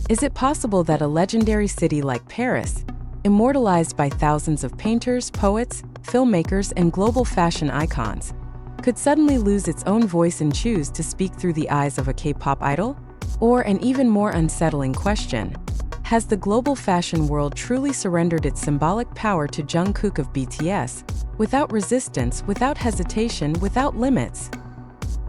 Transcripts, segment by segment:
Is it possible that a legendary city like Paris, immortalized by thousands of painters, poets, filmmakers, and global fashion icons, could suddenly lose its own voice and choose to speak through the eyes of a K-pop idol? Or an even more unsettling question: has the global fashion world truly surrendered its symbolic power to Jungkook of BTS, without resistance, without hesitation, without limits?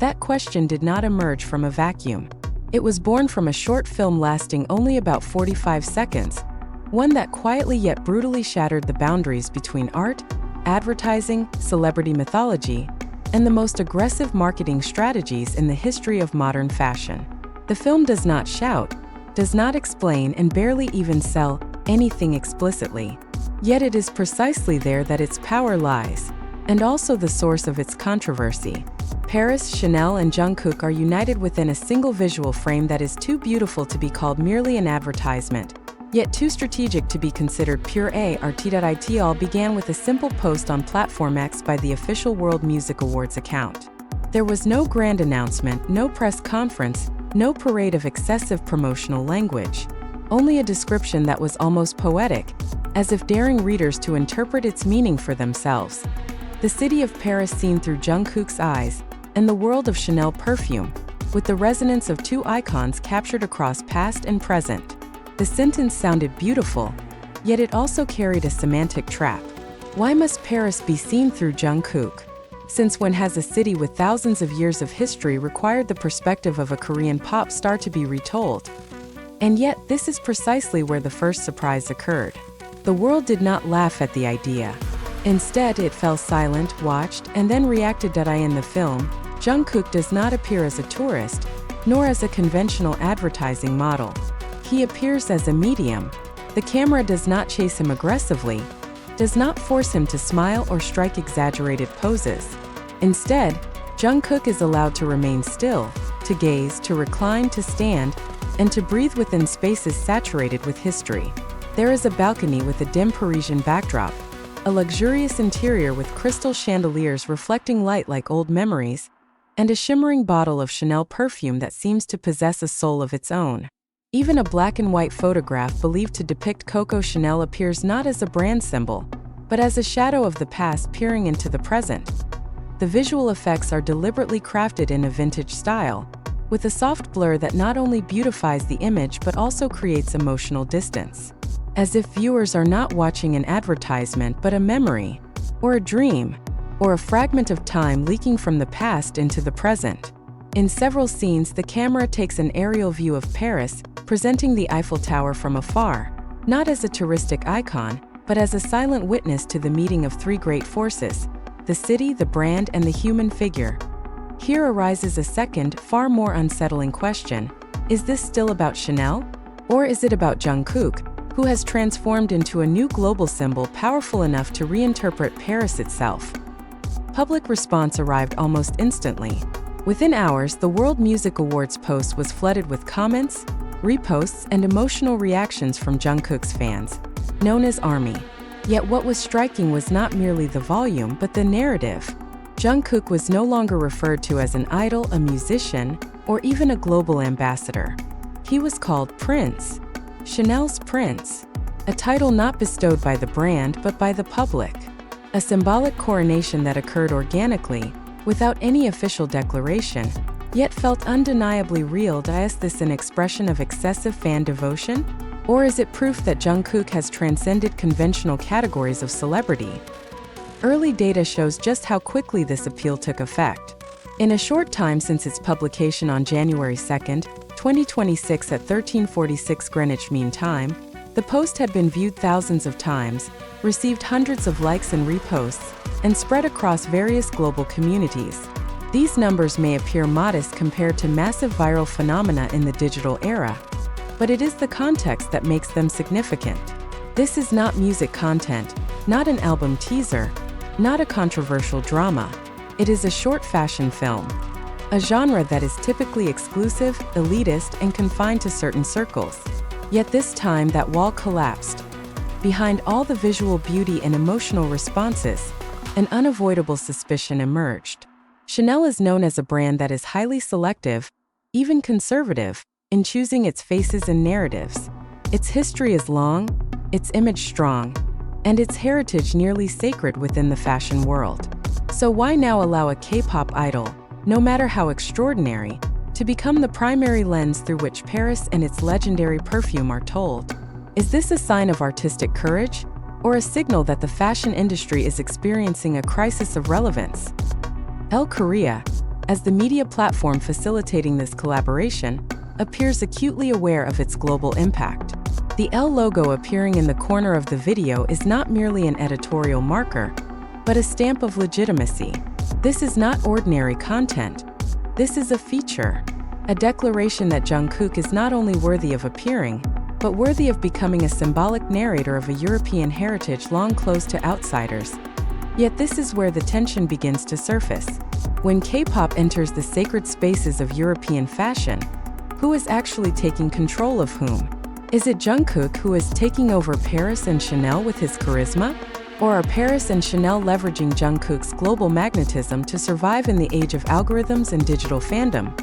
That question did not emerge from a vacuum. It was born from a short film lasting only about 45 seconds, one that quietly yet brutally shattered the boundaries between art, advertising, celebrity mythology, and the most aggressive marketing strategies in the history of modern fashion. The film does not shout, does not explain, and barely even sell anything explicitly. Yet it is precisely there that its power lies, and also the source of its controversy. Paris, Chanel, and Jungkook are united within a single visual frame that is too beautiful to be called merely an advertisement, yet too strategic to be considered pure art. It all began with a simple post on Platform X by the official World Music Awards account. There was no grand announcement, no press conference, no parade of excessive promotional language, only a description that was almost poetic, as if daring readers to interpret its meaning for themselves. The city of Paris seen through Jungkook's eyes, and the world of Chanel perfume, with the resonance of two icons captured across past and present. The sentence sounded beautiful, yet it also carried a semantic trap. Why must Paris be seen through Jungkook? Since when has a city with thousands of years of history required the perspective of a Korean pop star to be retold? And yet, this is precisely where the first surprise occurred. The world did not laugh at the idea. Instead, it fell silent, watched, and then reacted. In the film, Jungkook does not appear as a tourist, nor as a conventional advertising model. He appears as a medium. The camera does not chase him aggressively, does not force him to smile or strike exaggerated poses. Instead, Jungkook is allowed to remain still, to gaze, to recline, to stand, and to breathe within spaces saturated with history. There is a balcony with a dim Parisian backdrop, a luxurious interior with crystal chandeliers reflecting light like old memories, and a shimmering bottle of Chanel perfume that seems to possess a soul of its own. Even a black and white photograph believed to depict Coco Chanel appears not as a brand symbol, but as a shadow of the past peering into the present. The visual effects are deliberately crafted in a vintage style, with a soft blur that not only beautifies the image but also creates emotional distance, as if viewers are not watching an advertisement but a memory, or a dream, or a fragment of time leaking from the past into the present. In several scenes, the camera takes an aerial view of Paris, presenting the Eiffel Tower from afar, not as a touristic icon, but as a silent witness to the meeting of three great forces: the city, the brand, and the human figure. Here arises a second, far more unsettling question: is this still about Chanel? Or is it about Jungkook, who has transformed into a new global symbol powerful enough to reinterpret Paris itself? Public response arrived almost instantly. Within hours, the World Music Awards post was flooded with comments, reposts, and emotional reactions from Jungkook's fans, known as ARMY. Yet what was striking was not merely the volume but the narrative. Jungkook was no longer referred to as an idol, a musician, or even a global ambassador. He was called Prince, Chanel's Prince, a title not bestowed by the brand but by the public. A symbolic coronation that occurred organically, without any official declaration, yet felt undeniably real. Is this an expression of excessive fan devotion? Or is it proof that Jungkook has transcended conventional categories of celebrity? Early data shows just how quickly this appeal took effect. In a short time since its publication on January 2, 2026 at 13:46 Greenwich Mean Time, the post had been viewed thousands of times, received hundreds of likes and reposts, and spread across various global communities. These numbers may appear modest compared to massive viral phenomena in the digital era, but it is the context that makes them significant. This is not music content, not an album teaser, not a controversial drama. It is a short fashion film, a genre that is typically exclusive, elitist, and confined to certain circles. Yet this time that wall collapsed. Behind all the visual beauty and emotional responses, an unavoidable suspicion emerged. Chanel is known as a brand that is highly selective, even conservative, in choosing its faces and narratives. Its history is long, its image strong, and its heritage nearly sacred within the fashion world. So why now allow a K-pop idol, no matter how extraordinary, to become the primary lens through which Paris and its legendary perfume are told? Is this a sign of artistic courage, or a signal that the fashion industry is experiencing a crisis of relevance? Elle Korea, as the media platform facilitating this collaboration, appears acutely aware of its global impact. The Elle logo appearing in the corner of the video is not merely an editorial marker, but a stamp of legitimacy. This is not ordinary content. This is a feature, a declaration that Jungkook is not only worthy of appearing, but worthy of becoming a symbolic narrator of a European heritage long closed to outsiders. Yet this is where the tension begins to surface. When K-pop enters the sacred spaces of European fashion, who is actually taking control of whom? Is it Jungkook who is taking over Paris and Chanel with his charisma? Or are Paris and Chanel leveraging Jungkook's global magnetism to survive in the age of algorithms and digital fandom?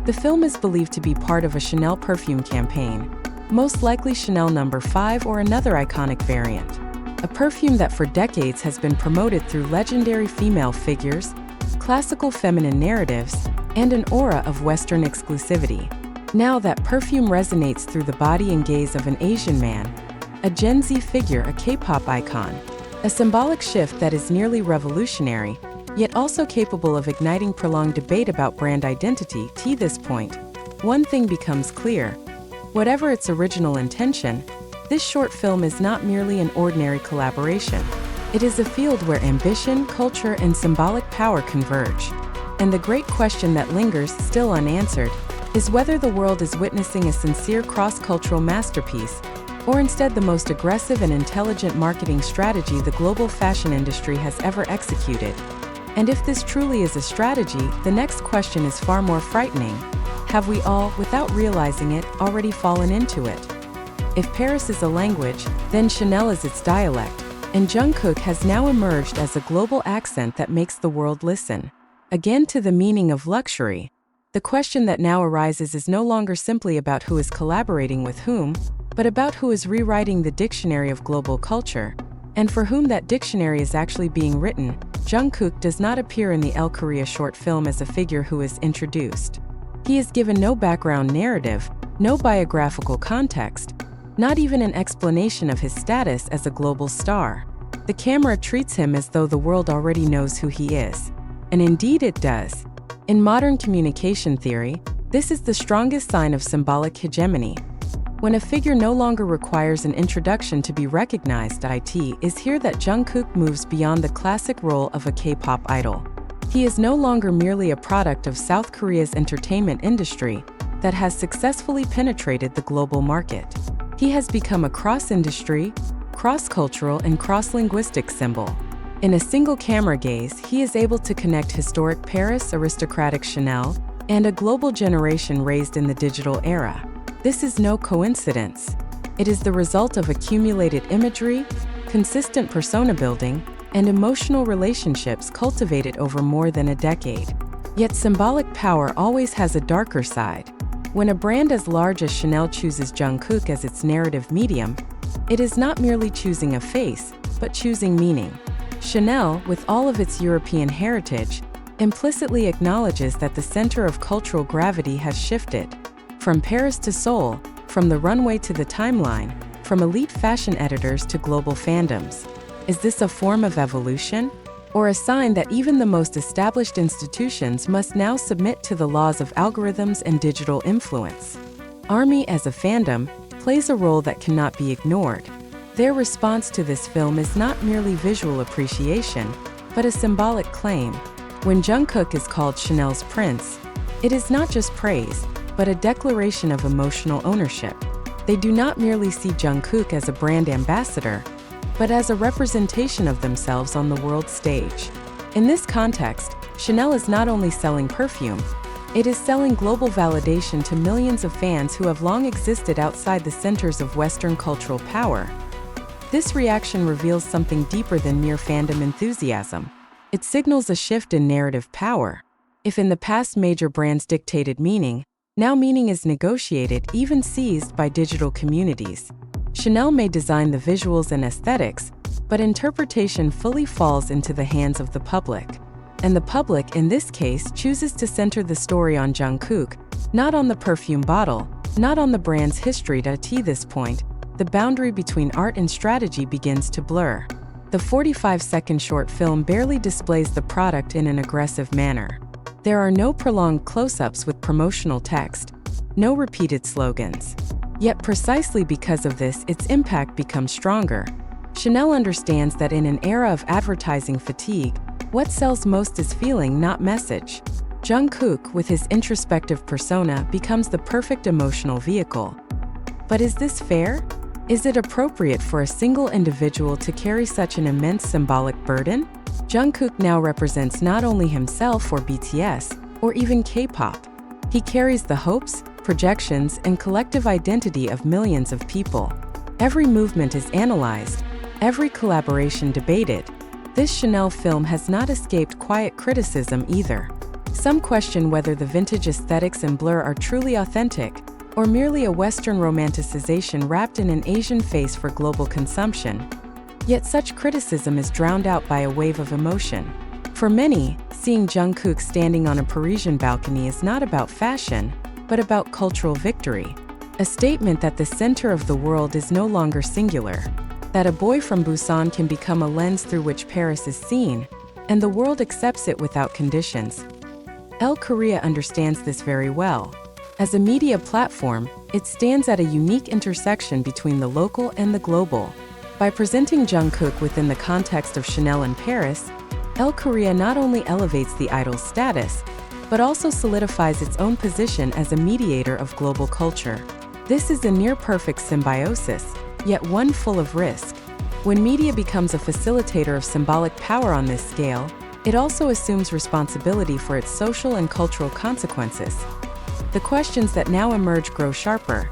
The film is believed to be part of a Chanel perfume campaign, most likely Chanel No. 5 or another iconic variant. A perfume that for decades has been promoted through legendary female figures, classical feminine narratives, and an aura of Western exclusivity. Now that perfume resonates through the body and gaze of an Asian man, a Gen Z figure, a K-pop icon. A symbolic shift that is nearly revolutionary, yet also capable of igniting prolonged debate about brand identity. To this point, one thing becomes clear. Whatever its original intention, this short film is not merely an ordinary collaboration. It is a field where ambition, culture, and symbolic power converge. And the great question that lingers, still unanswered, is whether the world is witnessing a sincere cross-cultural masterpiece, or instead the most aggressive and intelligent marketing strategy the global fashion industry has ever executed. And if this truly is a strategy, the next question is far more frightening. Have we all, without realizing it, already fallen into it? If Paris is a language, then Chanel is its dialect, and Jungkook has now emerged as a global accent that makes the world listen. Again, to the meaning of luxury. The question that now arises is no longer simply about who is collaborating with whom, but about who is rewriting the dictionary of global culture, and for whom that dictionary is actually being written. Jungkook does not appear in the Elle Korea short film as a figure who is introduced. He is given no background narrative, no biographical context, not even an explanation of his status as a global star. The camera treats him as though the world already knows who he is. And indeed it does. In modern communication theory, this is the strongest sign of symbolic hegemony. When a figure no longer requires an introduction to be recognized, it is here that Jungkook moves beyond the classic role of a K-pop idol. He is no longer merely a product of South Korea's entertainment industry that has successfully penetrated the global market. He has become a cross-industry, cross-cultural, and cross-linguistic symbol. In a single camera gaze, he is able to connect historic Paris, aristocratic Chanel, and a global generation raised in the digital era. This is no coincidence. It is the result of accumulated imagery, consistent persona building, and emotional relationships cultivated over more than a decade. Yet symbolic power always has a darker side. When a brand as large as Chanel chooses Jungkook as its narrative medium, it is not merely choosing a face, but choosing meaning. Chanel, with all of its European heritage, implicitly acknowledges that the center of cultural gravity has shifted. From Paris to Seoul, from the runway to the timeline, from elite fashion editors to global fandoms. Is this a form of evolution? Or a sign that even the most established institutions must now submit to the laws of algorithms and digital influence? ARMY as a fandom plays a role that cannot be ignored. Their response to this film is not merely visual appreciation, but a symbolic claim. When Jungkook is called Chanel's prince, it is not just praise, but a declaration of emotional ownership. They do not merely see Jungkook as a brand ambassador, but as a representation of themselves on the world stage. In this context, Chanel is not only selling perfume, it is selling global validation to millions of fans who have long existed outside the centers of Western cultural power. This reaction reveals something deeper than mere fandom enthusiasm. It signals a shift in narrative power. If in the past major brands dictated meaning, Now meaning is negotiated, even seized by digital communities. Chanel may design the visuals and aesthetics, but interpretation fully falls into the hands of the public. And the public, in this case, chooses to center the story on Jungkook, not on the perfume bottle, not on the brand's history. At this point, the boundary between art and strategy begins to blur. The 45-second short film barely displays the product in an aggressive manner. There are no prolonged close-ups with promotional text, no repeated slogans. Yet precisely because of this, its impact becomes stronger. Chanel understands that in an era of advertising fatigue, what sells most is feeling, not message. Jungkook, with his introspective persona, becomes the perfect emotional vehicle. But is this fair? Is it appropriate for a single individual to carry such an immense symbolic burden? Jungkook now represents not only himself or BTS, or even K-pop. He carries the hopes, projections, and collective identity of millions of people. Every movement is analyzed, every collaboration debated. This Chanel film has not escaped quiet criticism either. Some question whether the vintage aesthetics and blur are truly authentic, or merely a Western romanticization wrapped in an Asian face for global consumption. Yet such criticism is drowned out by a wave of emotion. For many, seeing Jungkook standing on a Parisian balcony is not about fashion, but about cultural victory. A statement that the center of the world is no longer singular, that a boy from Busan can become a lens through which Paris is seen, and the world accepts it without conditions. Korea understands this very well. As a media platform, it stands at a unique intersection between the local and the global. By presenting Jungkook within the context of Chanel in Paris, Korea not only elevates the idol's status, but also solidifies its own position as a mediator of global culture. This is a near-perfect symbiosis, yet one full of risk. When media becomes a facilitator of symbolic power on this scale, it also assumes responsibility for its social and cultural consequences. The questions that now emerge grow sharper.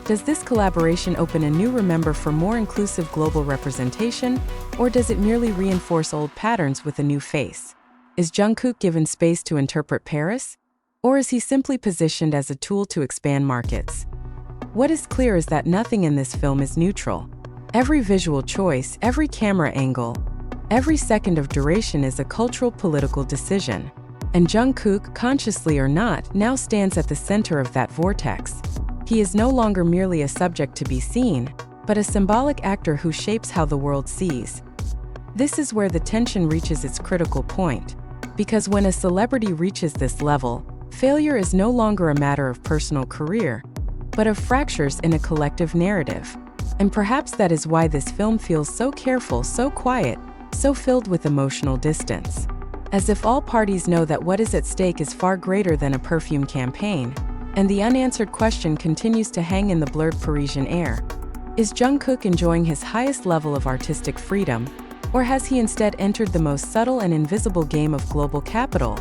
Does this collaboration open a new remember for more inclusive global representation, or does it merely reinforce old patterns with a new face? Is Jungkook given space to interpret Paris, or is he simply positioned as a tool to expand markets? What is clear is that nothing in this film is neutral. Every visual choice, every camera angle, every second of duration is a cultural political decision. And Jungkook, consciously or not, now stands at the center of that vortex. He is no longer merely a subject to be seen, but a symbolic actor who shapes how the world sees. This is where the tension reaches its critical point. Because when a celebrity reaches this level, failure is no longer a matter of personal career, but of fractures in a collective narrative. And perhaps that is why this film feels so careful, so quiet, so filled with emotional distance. As if all parties know that what is at stake is far greater than a perfume campaign, and the unanswered question continues to hang in the blurred Parisian air. Is Jungkook enjoying his highest level of artistic freedom, or has he instead entered the most subtle and invisible game of global capital?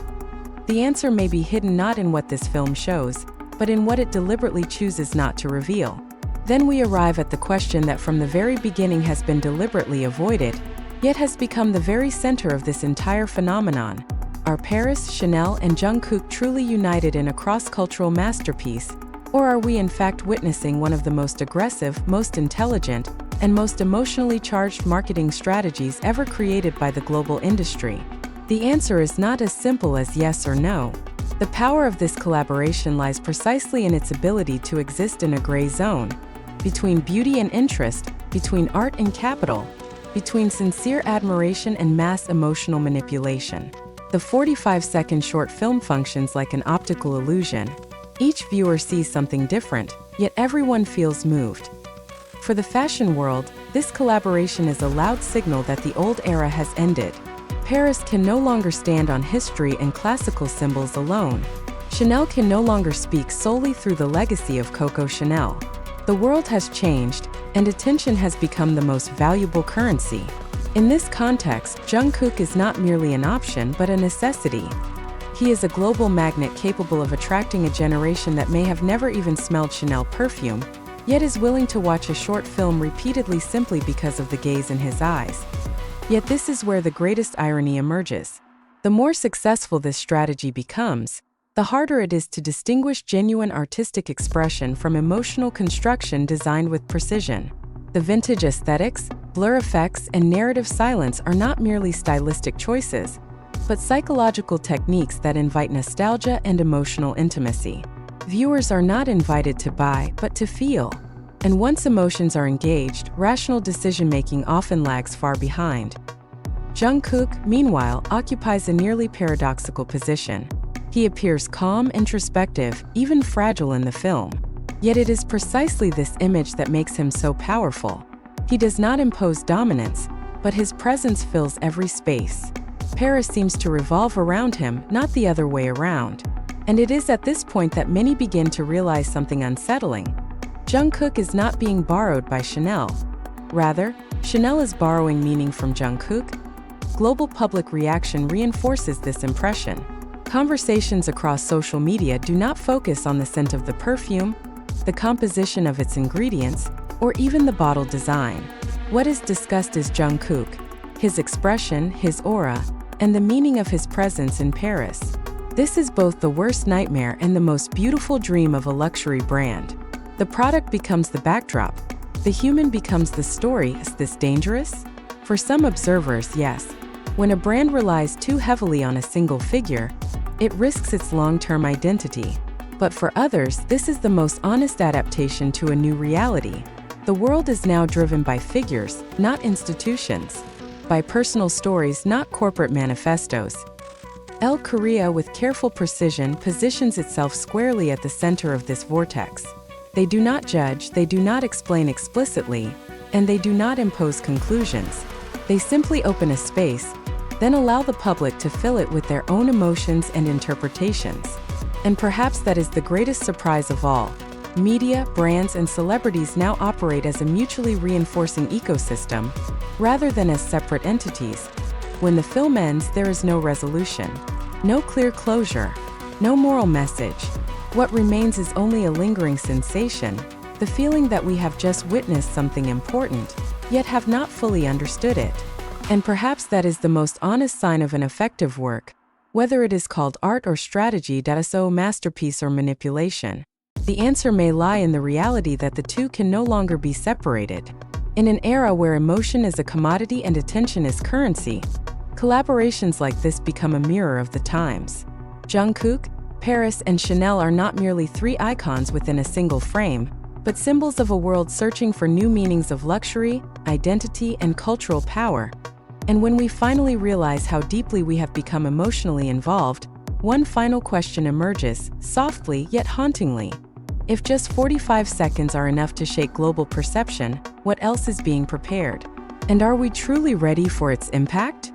The answer may be hidden not in what this film shows, but in what it deliberately chooses not to reveal. Then we arrive at the question that from the very beginning has been deliberately avoided, yet has become the very center of this entire phenomenon. Are Paris, Chanel, and Jungkook truly united in a cross-cultural masterpiece, or are we in fact witnessing one of the most aggressive, most intelligent, and most emotionally charged marketing strategies ever created by the global industry? The answer is not as simple as yes or no. The power of this collaboration lies precisely in its ability to exist in a gray zone, between beauty and interest, between art and capital, between sincere admiration and mass emotional manipulation. The 45-second short film functions like an optical illusion. Each viewer sees something different, yet everyone feels moved. For the fashion world, this collaboration is a loud signal that the old era has ended. Paris can no longer stand on history and classical symbols alone. Chanel can no longer speak solely through the legacy of Coco Chanel. The world has changed, and attention has become the most valuable currency. In this context, Jungkook is not merely an option but a necessity. He is a global magnet capable of attracting a generation that may have never even smelled Chanel perfume, yet is willing to watch a short film repeatedly simply because of the gaze in his eyes. Yet this is where the greatest irony emerges. The more successful this strategy becomes, the harder it is to distinguish genuine artistic expression from emotional construction designed with precision. The vintage aesthetics, blur effects, and narrative silence are not merely stylistic choices, but psychological techniques that invite nostalgia and emotional intimacy. Viewers are not invited to buy, but to feel. And once emotions are engaged, rational decision-making often lags far behind. Jungkook, meanwhile, occupies a nearly paradoxical position. He appears calm, introspective, even fragile in the film. Yet it is precisely this image that makes him so powerful. He does not impose dominance, but his presence fills every space. Paris seems to revolve around him, not the other way around. And it is at this point that many begin to realize something unsettling. Jungkook is not being borrowed by Chanel. Rather, Chanel is borrowing meaning from Jungkook. Global public reaction reinforces this impression. Conversations across social media do not focus on the scent of the perfume, the composition of its ingredients, or even the bottle design. What is discussed is Jungkook, his expression, his aura, and the meaning of his presence in Paris. This is both the worst nightmare and the most beautiful dream of a luxury brand. The product becomes the backdrop. The human becomes the story. Is this dangerous? For some observers, yes. When a brand relies too heavily on a single figure, it risks its long-term identity. But for others, this is the most honest adaptation to a new reality. The world is now driven by figures, not institutions. By personal stories, not corporate manifestos. El Korea, with careful precision, positions itself squarely at the center of this vortex. They do not judge, they do not explain explicitly, and they do not impose conclusions. They simply open a space, then allow the public to fill it with their own emotions and interpretations. And perhaps that is the greatest surprise of all. Media, brands, and celebrities now operate as a mutually reinforcing ecosystem, rather than as separate entities. When the film ends, there is no resolution, no clear closure, no moral message. What remains is only a lingering sensation, the feeling that we have just witnessed something important, yet have not fully understood it. And perhaps that is the most honest sign of an effective work, whether it is called art or strategy, masterpiece or manipulation. The answer may lie in the reality that the two can no longer be separated. In an era where emotion is a commodity and attention is currency, collaborations like this become a mirror of the times. Jungkook, Paris, and Chanel are not merely three icons within a single frame, but symbols of a world searching for new meanings of luxury, identity, and cultural power. And when we finally realize how deeply we have become emotionally involved, one final question emerges, softly yet hauntingly. If just 45 seconds are enough to shake global perception, what else is being prepared? And are we truly ready for its impact?